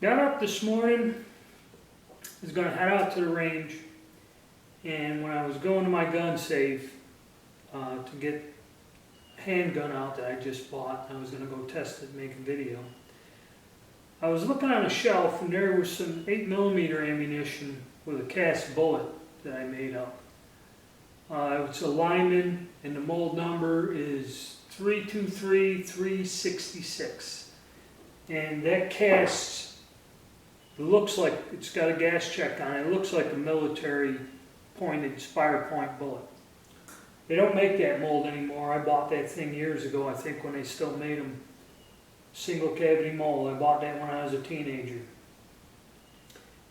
Got up this morning, was going to head out to the range, and when I was going to my gun safe to get a handgun out that I just bought, I was going to go test it and make a video. I was looking on a shelf and there was some 8mm ammunition with a cast bullet that I made up. It's a Lyman and the mold number is 323366. And that cast looks like it's got a gas check on it. It looks like a military pointed spire point bullet. They don't make that mold anymore. I bought that thing years ago, I think, when they still made them. Single cavity mold. I bought that when I was a teenager.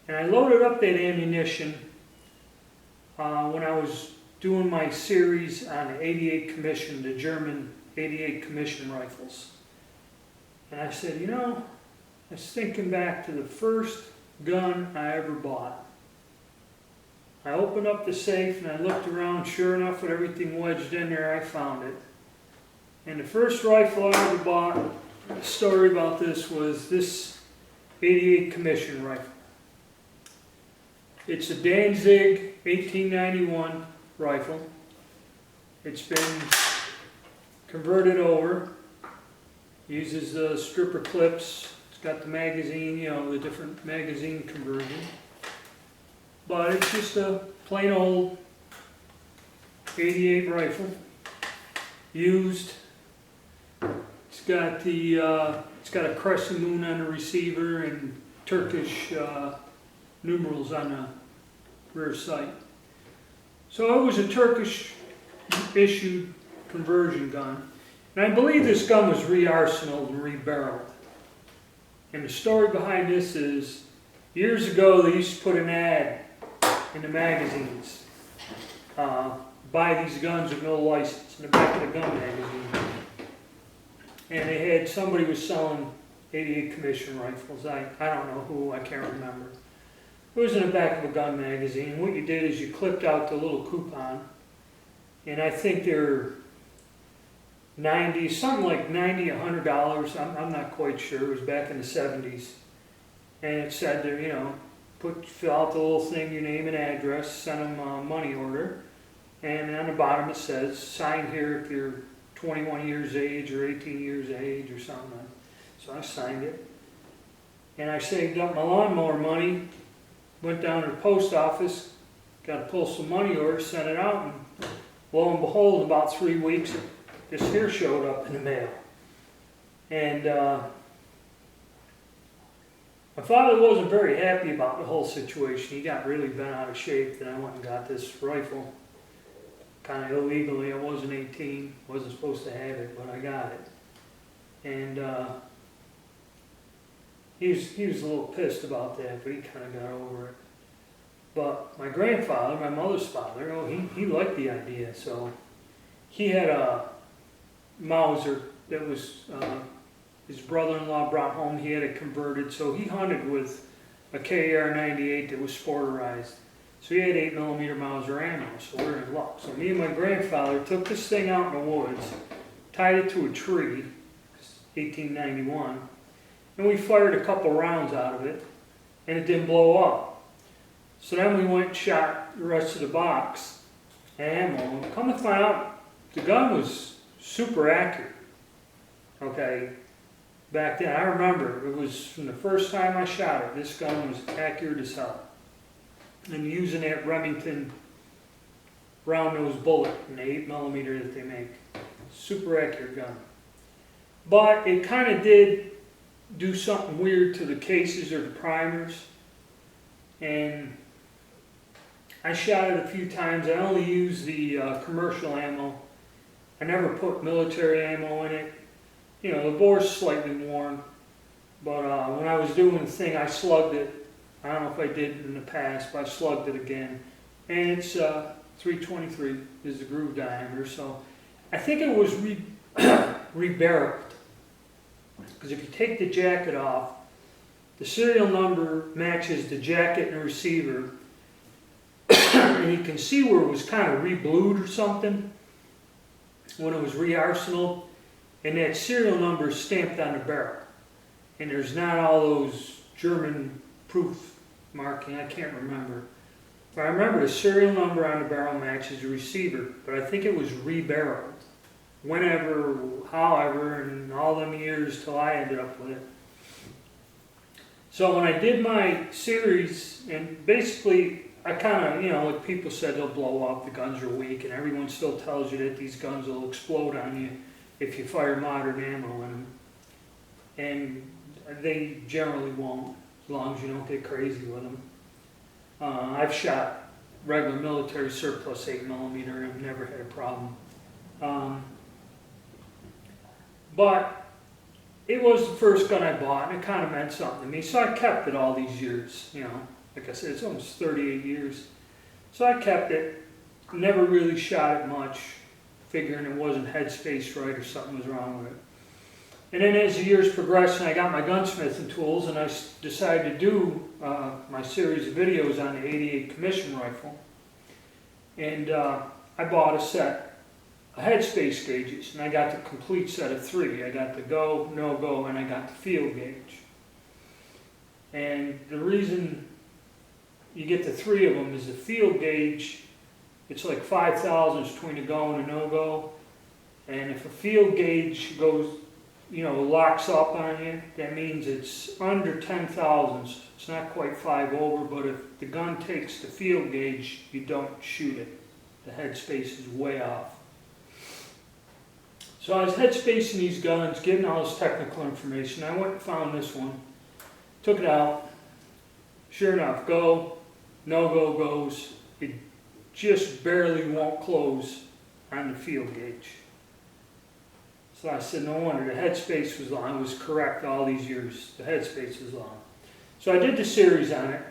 And I loaded up that ammunition when I was doing my series on the 88 Commission, the German 88 Commission rifles. And I said, you know, I was thinking back to the first gun I ever bought. I opened up the safe and I looked around. Sure enough, with everything wedged in there, I found it. And the first rifle I ever bought, the story about this was this 88 Commission rifle. It's a Danzig 1891 rifle. It's been converted over. Uses stripper clips. It's got the magazine, you know, the different magazine conversion. But it's just a plain old 88 rifle. Used. It's got a crescent moon on the receiver and Turkish numerals on the rear sight. So it was a Turkish issued conversion gun. And I believe this gun was re-arsenaled and re-barreled. And the story behind this is, years ago they used to put an ad in the magazines. Buy these guns with no license, in the back of the gun magazine. And they had, somebody was selling 88 Commission rifles. I don't know who, I can't remember. It was in the back of a gun magazine. What you did is you clipped out the little coupon, and I think they're 90, something like $90, $100. I'm not quite sure. It was back in the 70s. And it said there, you know, fill out the little thing, your name and address, send them a money order. And on the bottom it says, sign here if you're 21 years age or 18 years age or something. So I signed it. And I saved up my lawnmower money, went down to the post office, got to pull some money orders, sent it out, and lo and behold, in about 3 weeks, this here showed up in the mail. And my father wasn't very happy about the whole situation. He got really bent out of shape, and I went and got this rifle. Kind of illegally. I wasn't 18, wasn't supposed to have it, but I got it. And he was a little pissed about that, but he kind of got over it. But my grandfather, my mother's father, oh, he liked the idea. So he had a Mauser that was his brother-in-law brought home. He had it converted, so he hunted with a KR-98 that was sporterized. So he had 8mm Mauser ammo, so we're in luck. So me and my grandfather took this thing out in the woods, tied it to a tree, 1891, and we fired a couple rounds out of it, and it didn't blow up. So then we went and shot the rest of the box, ammo, and come to find out, the gun was super accurate. Okay, back then, I remember, it was from the first time I shot it, this gun was accurate as hell. And using that Remington round nose bullet in the 8mm that they make. Super accurate gun. But it kind of did do something weird to the cases or the primers. And I shot it a few times. I only used the commercial ammo. I never put military ammo in it. You know, the bore's slightly worn. But when I was doing the thing, I slugged it. I don't know if I did in the past, but I slugged it again. And it's 323 is the groove diameter. So I think it was re-barreled. Because if you take the jacket off, the serial number matches the jacket and the receiver. And you can see where it was kind of re-blued or something when it was re-arsenaled. And that serial number is stamped on the barrel. And there's not all those German proof marking, I can't remember. But I remember the serial number on the barrel matches the receiver, but I think it was rebarreled. Whenever, however, and all them years till I ended up with it. So when I did my series, and basically I kind of, like people said they'll blow up, the guns are weak, and everyone still tells you that these guns will explode on you if you fire modern ammo in them. And they generally won't, as long as you don't get crazy with them. I've shot regular military surplus 8mm and I've never had a problem. But it was the first gun I bought, and it kind of meant something to me. So I kept it all these years, Like I said, it's almost 38 years. So I kept it, never really shot it much, figuring it wasn't headspace right or something was wrong with it. And then as the years progressed and I got my gunsmithing tools and I decided to do my series of videos on the 88 commission rifle. And I bought a set of headspace gauges, and I got the complete set of 3. I got the go, no go, and I got the field gauge. And the reason you get the 3 of them is the field gauge, it's like 5 thousandths between a go and a no go. And if a field gauge goes, locks up on you, that means it's under 10 thousandths. It's not quite 5 over, but if the gun takes the field gauge, you don't shoot it. The headspace is way off. So I was headspacing these guns, getting all this technical information. I went and found this one, took it out. Sure enough, go, no go goes. It just barely won't close on the field gauge. So I said, no wonder, the headspace was long. I was correct all these years. The headspace was long. So I did the series on it.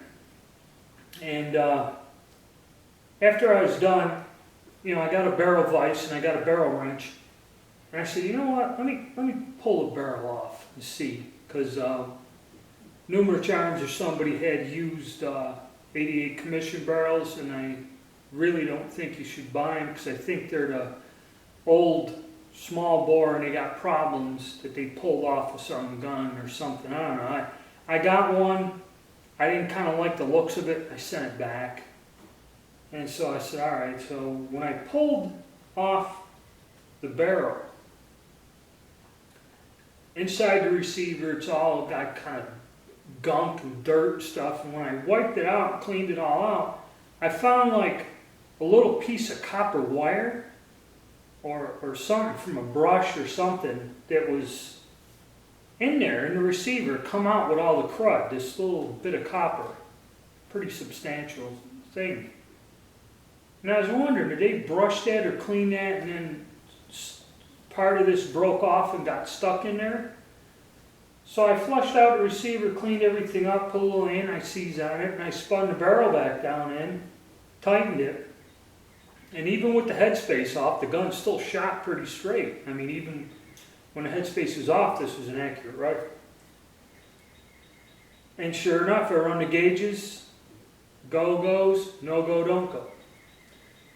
And after I was done, I got a barrel vise and I got a barrel wrench. And I said, you know what, let me pull the barrel off and see. Because numerous times or somebody had used 88 commission barrels, and I really don't think you should buy them because I think they're the old small bore and they got problems that they pulled off of some gun or something. I don't know. I got one. I didn't kind of like the looks of it. I sent it back. And so I said, all right. So when I pulled off the barrel, inside the receiver, it's all got kind of gunk and dirt and stuff. And when I wiped it out and cleaned it all out, I found like a little piece of copper wire or something from a brush or something that was in there in the receiver come out with all the crud, this little bit of copper. Pretty substantial thing. And I was wondering, did they brush that or clean that and then part of this broke off and got stuck in there? So I flushed out the receiver, cleaned everything up, put a little anti-seize on it, and I spun the barrel back down in, tightened it. And even with the headspace off, the gun still shot pretty straight. I mean, even when the headspace was off, this was an accurate rifle. And sure enough, I run the gauges, go goes, no go don't go.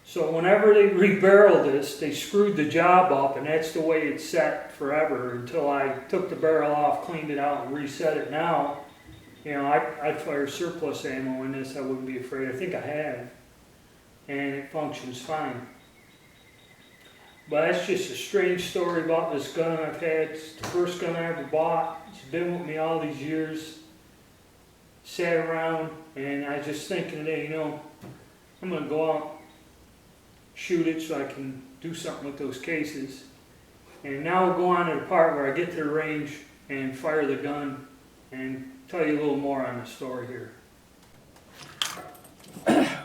So whenever they rebarreled this, they screwed the job up, and that's the way it's set forever until I took the barrel off, cleaned it out, and reset it. Now, I'd fire surplus ammo in this. I wouldn't be afraid. I think I have. And it functions fine. But that's just a strange story about this gun I've had. It's the first gun I ever bought. It's been with me all these years. Sat around, and I was just thinking today, I'm going to go out, shoot it so I can do something with those cases. And now we'll go on to the part where I get to the range and fire the gun and tell you a little more on the story here.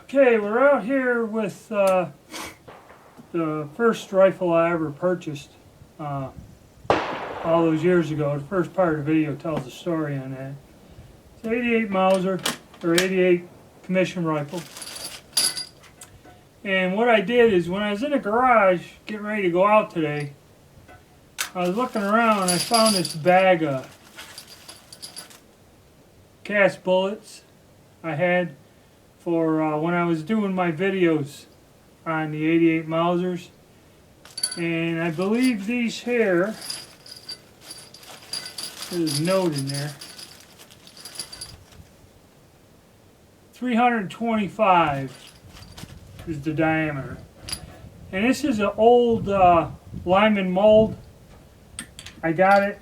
Okay, we're out here with the first rifle I ever purchased all those years ago. The first part of the video tells the story on that. It's 88 Mauser, or 88 commission rifle. And what I did is when I was in the garage getting ready to go out today, I was looking around and I found this bag of cast bullets I had for when I was doing my videos on the 88 Mausers. And I believe these here, there's a note in there. 325 is the diameter. And this is an old Lyman mold. I got it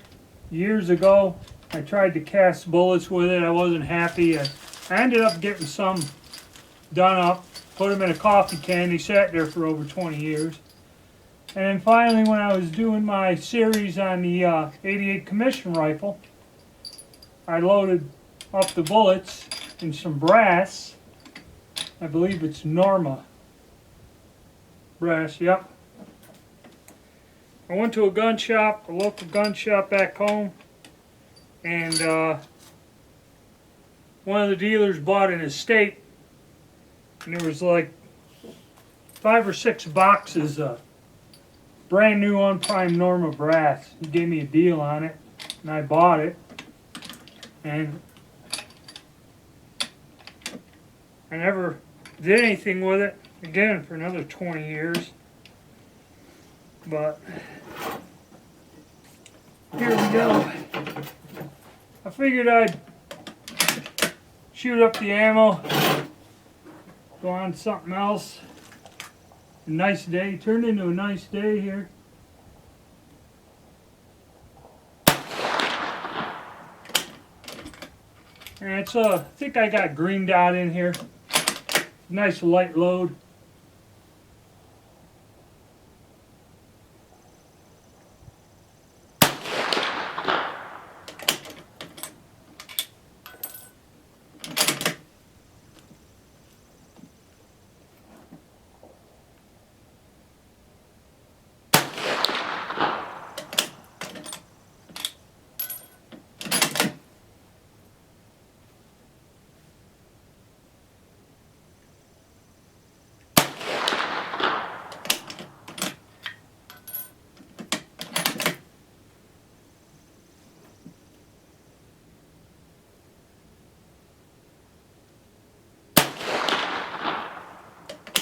years ago. I tried to cast bullets with it. I wasn't happy. I ended up getting some done up, put them in a coffee can. They sat there for over 20 years. And then finally, when I was doing my series on the 88 Commission rifle, I loaded up the bullets in some brass. I believe it's Norma brass, yep. I went to a gun shop, a local gun shop back home, and one of the dealers bought an estate, and there was like 5 or 6 boxes of brand new unprimed Norma brass. He gave me a deal on it, and I bought it, and I never did anything with it again for another 20 years. But here we go. I figured I'd shoot up the ammo, go on to something else. A nice day, turned into a nice day here. And it's I think I got green dot in here. Nice light load.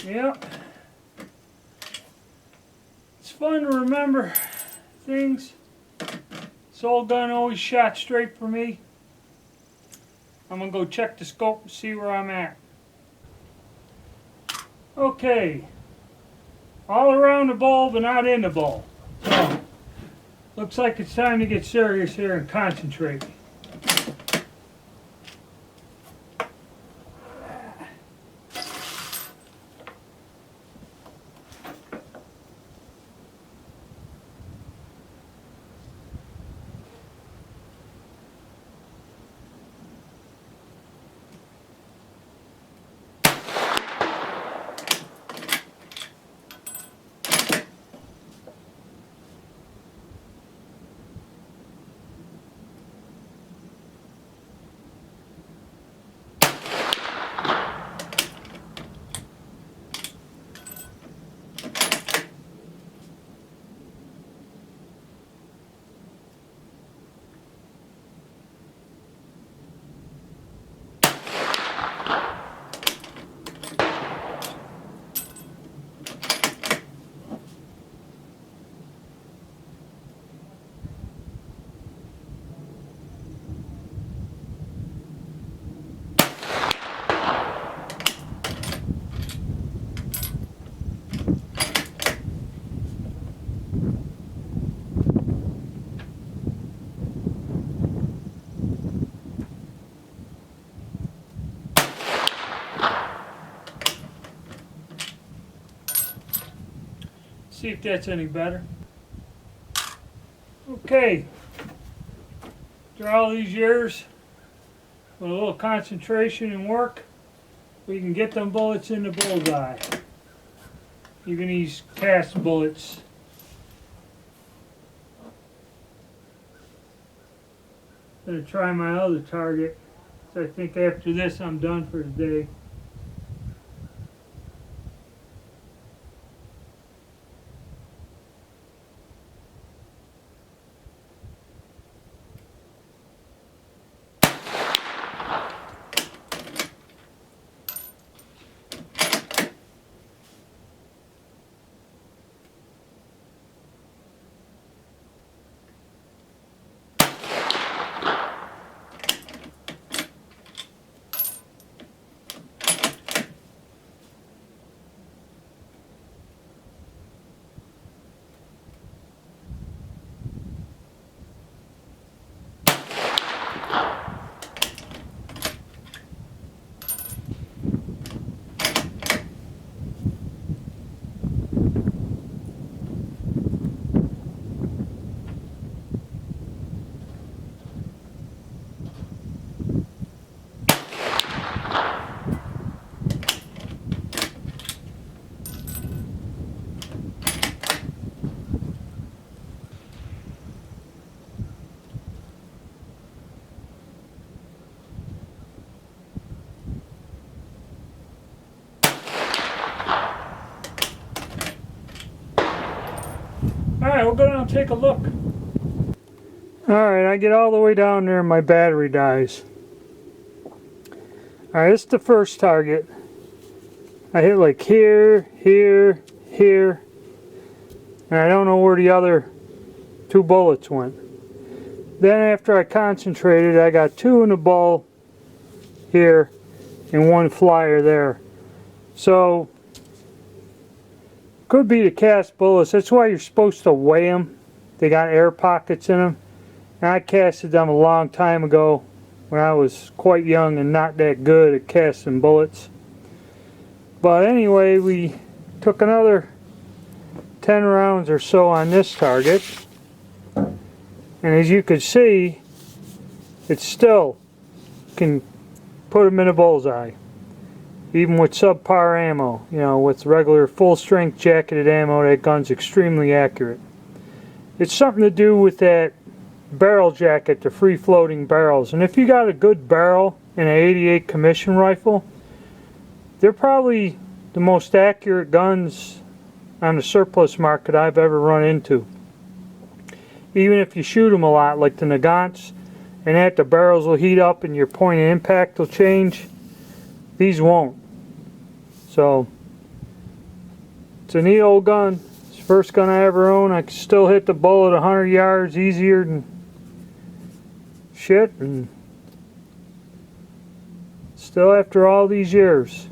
Yep. It's fun to remember things. This old gun always shot straight for me. I'm going to go check the scope and see where I'm at. Okay. All around the bulb and not in the bulb. So, looks like it's time to get serious here and concentrate. See if that's any better. Okay. After all these years, with a little concentration and work, we can get them bullets in the bullseye. Even these cast bullets. I'm going to try my other target. So I think after this I'm done for the day. Alright, we'll go down and take a look. Alright, I get all the way down there and my battery dies. Alright, this is the first target. I hit like here, here, here. And I don't know where the other 2 bullets went. Then after I concentrated, I got 2 in the bowl here and 1 flyer there. So, could be the cast bullets. That's why you're supposed to weigh them. They got air pockets in them. And I casted them a long time ago when I was quite young and not that good at casting bullets. But anyway, we took another 10 rounds or so on this target. And as you can see, it still can put them in a bullseye. Even with subpar ammo, you know, with regular full-strength jacketed ammo, that gun's extremely accurate. It's something to do with that barrel jacket, the free-floating barrels. And if you got a good barrel in an 88 commission rifle, they're probably the most accurate guns on the surplus market I've ever run into. Even if you shoot them a lot, like the Nagants, and that the barrels will heat up and your point of impact will change, these won't. So, it's a neat old gun. It's the first gun I ever owned. I can still hit the bullet 100 yards easier than shit. And still, after all these years,